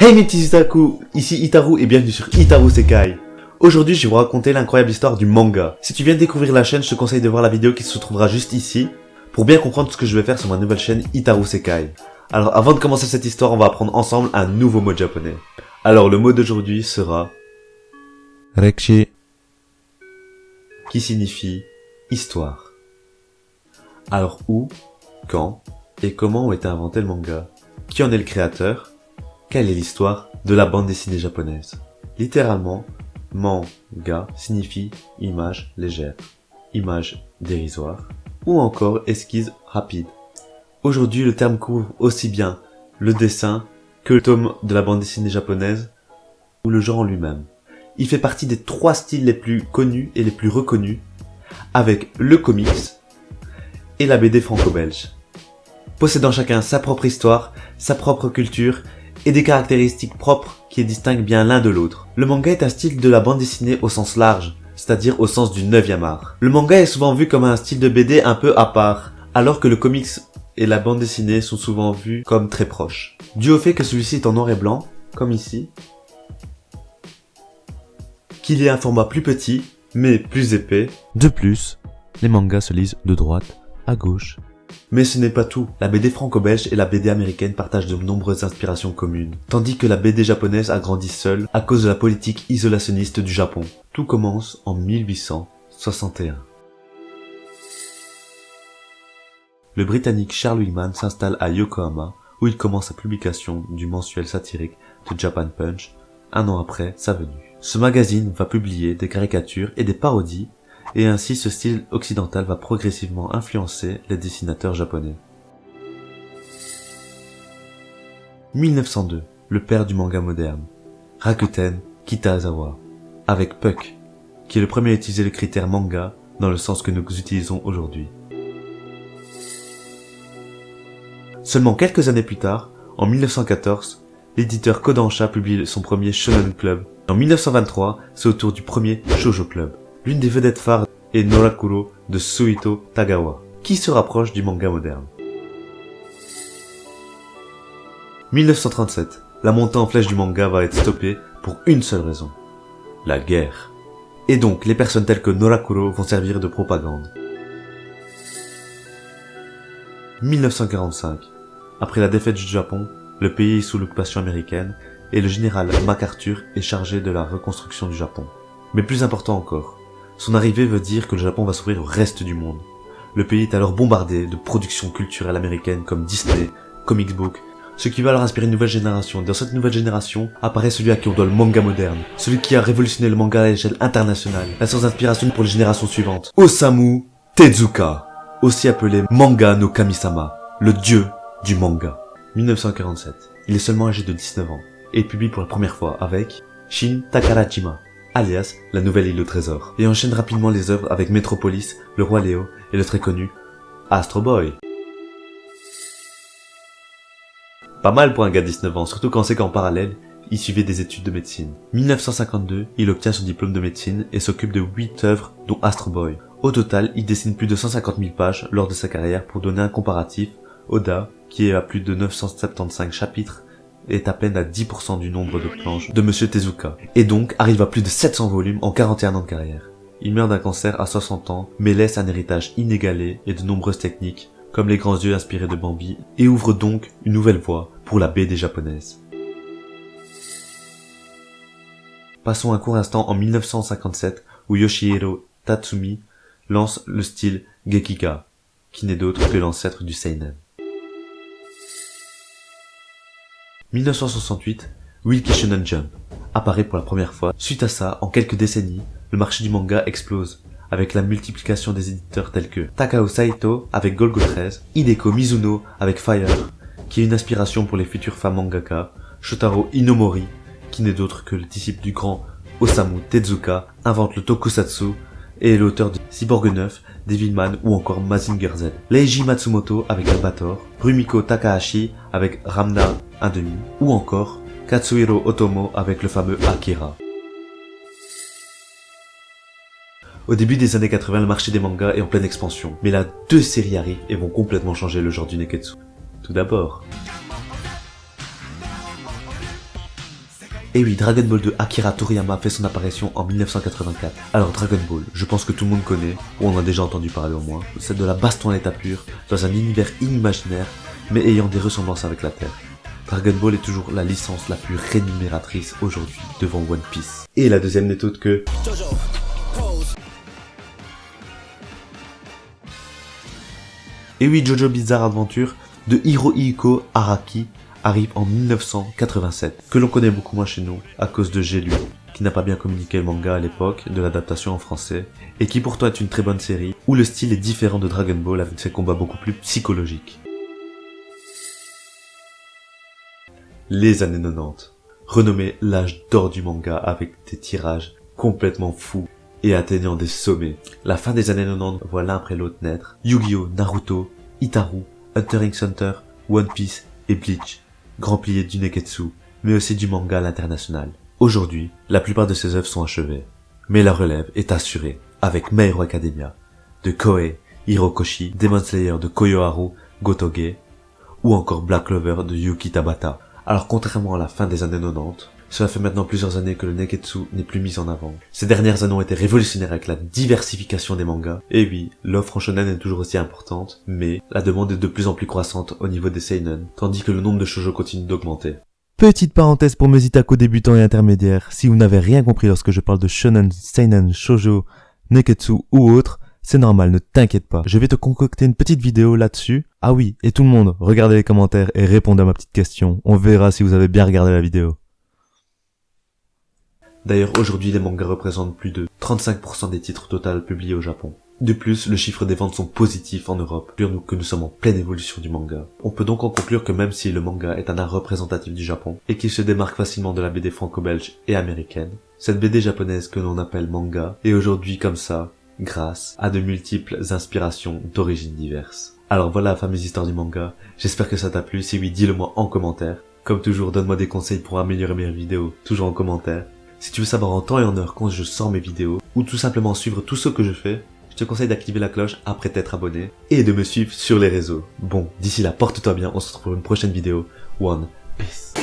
Hey mes petits otaku, ici Itaru et bienvenue sur Itaru Sekai. Aujourd'hui je vais vous raconter l'incroyable histoire du manga. Si tu viens de découvrir la chaîne, je te conseille de voir la vidéo qui se trouvera juste ici, pour bien comprendre ce que je vais faire sur ma nouvelle chaîne Itaru Sekai. Alors avant de commencer cette histoire, on va apprendre ensemble un nouveau mot japonais. Alors le mot d'aujourd'hui sera Rekshi, qui signifie histoire. Alors où, quand et comment ont été inventés le manga? Qui en est le créateur? Quelle est l'histoire de la bande dessinée japonaise? Littéralement, manga signifie image légère, image dérisoire, ou encore esquisse rapide. Aujourd'hui, le terme couvre aussi bien le dessin que le tome de la bande dessinée japonaise, ou le genre en lui-même. Il fait partie des 3 styles les plus connus et les plus reconnus, avec le comics et la BD franco-belge. Possédant chacun sa propre histoire, sa propre culture, et des caractéristiques propres qui les distinguent bien l'un de l'autre. Le manga est un style de la bande dessinée au sens large, c'est-à-dire au sens du 9e art. Le manga est souvent vu comme un style de BD un peu à part, alors que le comics et la bande dessinée sont souvent vus comme très proches. Dû au fait que celui-ci est en noir et blanc, comme ici, qu'il ait un format plus petit, mais plus épais. De plus, les mangas se lisent de droite à gauche. Mais ce n'est pas tout, la BD franco-belge et la BD américaine partagent de nombreuses inspirations communes, tandis que la BD japonaise a grandi seule à cause de la politique isolationniste du Japon. Tout commence en 1861. Le Britannique Charles Wigman s'installe à Yokohama, où il commence sa publication du mensuel satirique The Japan Punch, un an après sa venue. Ce magazine va publier des caricatures et des parodies, et ainsi ce style occidental va progressivement influencer les dessinateurs japonais. 1902, le père du manga moderne, Rakuten Kitazawa, avec Puck, qui est le premier à utiliser le critère manga dans le sens que nous utilisons aujourd'hui. Seulement quelques années plus tard, en 1914, l'éditeur Kodansha publie son premier Shonen Club. En 1923, c'est au tour du premier Shoujo Club. L'une des vedettes phares est Norakuro de Suito Tagawa, qui se rapproche du manga moderne. 1937, la montée en flèche du manga va être stoppée pour une seule raison, la guerre. Et donc, les personnes telles que Norakuro vont servir de propagande. 1945, après la défaite du Japon, le pays est sous l'occupation américaine et le général MacArthur est chargé de la reconstruction du Japon. Mais plus important encore, son arrivée veut dire que le Japon va s'ouvrir au reste du monde. Le pays est alors bombardé de productions culturelles américaines comme Disney, comic book, ce qui va leur inspirer une nouvelle génération. Dans cette nouvelle génération apparaît celui à qui on doit le manga moderne, celui qui a révolutionné le manga à l'échelle internationale, la source d'inspiration pour les générations suivantes. Osamu Tezuka, aussi appelé Manga no Kami-sama, le dieu du manga. 1947, il est seulement âgé de 19 ans et publie pour la première fois avec Shin Takarajima, alias La Nouvelle Île au Trésor, et enchaîne rapidement les œuvres avec Metropolis, Le Roi Léo et le très connu Astro Boy. Pas mal pour un gars de 19 ans, surtout quand on sait qu'en parallèle, il suivait des études de médecine. 1952, il obtient son diplôme de médecine et s'occupe de 8 œuvres dont Astro Boy. Au total, il dessine plus de 150 000 pages lors de sa carrière. Pour donner un comparatif, Oda, qui est à plus de 975 chapitres, est à peine à 10% du nombre de planches de Monsieur Tezuka, et donc arrive à plus de 700 volumes en 41 ans de carrière. Il meurt d'un cancer à 60 ans, mais laisse un héritage inégalé et de nombreuses techniques, comme les grands yeux inspirés de Bambi, et ouvre donc une nouvelle voie pour la BD japonaise. Passons un court instant en 1957, où Yoshihiro Tatsumi lance le style Gekiga, qui n'est d'autre que l'ancêtre du seinen. 1968, Weekly Shonen Jump apparaît pour la première fois. Suite à ça, en quelques décennies, le marché du manga explose, avec la multiplication des éditeurs tels que Takao Saito avec Golgo 13, Hideko Mizuno avec Fire, qui est une inspiration pour les futures femmes mangaka, Shotaro Inomori, qui n'est d'autre que le disciple du grand Osamu Tezuka, invente le tokusatsu, et est l'auteur de Cyborg 9, Devilman ou encore Mazinger Z. Leiji Matsumoto avec Albator, Rumiko Takahashi avec Ramna 1/2, ou encore Katsuhiro Otomo avec le fameux Akira. Au début des années 80, le marché des mangas est en pleine expansion, mais là, 2 séries arrivent et vont complètement changer le genre du neketsu. Tout d'abord, Et oui, Dragon Ball de Akira Toriyama fait son apparition en 1984. Alors Dragon Ball, je pense que tout le monde connaît, ou on en a déjà entendu parler au moins. C'est de la baston à l'état pur, dans un univers inimaginaire, mais ayant des ressemblances avec la Terre. Dragon Ball est toujours la licence la plus rémunératrice aujourd'hui devant One Piece. Et la deuxième n'est autre que... Et oui, Jojo Bizarre Adventure de Hirohiko Araki arrive en 1987, que l'on connaît beaucoup moins chez nous à cause de J'ai lu, qui n'a pas bien communiqué le manga à l'époque de l'adaptation en français, et qui pourtant est une très bonne série, où le style est différent de Dragon Ball avec ses combats beaucoup plus psychologiques. Les années 90, renommé l'âge d'or du manga avec des tirages complètement fous et atteignant des sommets. La fin des années 90 voit l'un après l'autre naître Yu-Gi-Oh, Naruto, Itaru, Hunter x Hunter, One Piece et Bleach, grand pilier du Neketsu, mais aussi du manga à l'international. Aujourd'hui, la plupart de ces œuvres sont achevées, mais la relève est assurée avec My Hero Academia de Koei Hirokoshi, Demon Slayer de Koyoharu Gotoge, ou encore Black Clover de Yuki Tabata. Alors contrairement à la fin des années 90, cela fait maintenant plusieurs années que le Neketsu n'est plus mis en avant. Ces dernières années ont été révolutionnaires avec la diversification des mangas. Et oui, l'offre en shonen est toujours aussi importante, mais la demande est de plus en plus croissante au niveau des seinen, tandis que le nombre de shoujo continue d'augmenter. Petite parenthèse pour mes otaku débutants et intermédiaires, si vous n'avez rien compris lorsque je parle de shonen, seinen, shoujo, neketsu ou autre, c'est normal, ne t'inquiète pas. Je vais te concocter une petite vidéo là-dessus. Ah oui, et tout le monde, regardez les commentaires et répondez à ma petite question. On verra si vous avez bien regardé la vidéo. D'ailleurs, aujourd'hui, les mangas représentent plus de 35% des titres total publiés au Japon. De plus, le chiffre des ventes sont positifs en Europe, nous que nous sommes en pleine évolution du manga. On peut donc en conclure que même si le manga est un art représentatif du Japon, et qu'il se démarque facilement de la BD franco-belge et américaine, cette BD japonaise que l'on appelle manga est aujourd'hui comme ça, grâce à de multiples inspirations d'origines diverses. Alors voilà la fameuse histoire du manga, j'espère que ça t'a plu, si oui dis-le moi en commentaire. Comme toujours, donne-moi des conseils pour améliorer mes vidéos, toujours en commentaire. Si tu veux savoir en temps et en heure quand je sors mes vidéos, ou tout simplement suivre tout ce que je fais, je te conseille d'activer la cloche après t'être abonné, et de me suivre sur les réseaux. Bon, d'ici là, porte-toi bien, on se retrouve pour une prochaine vidéo. One Peace.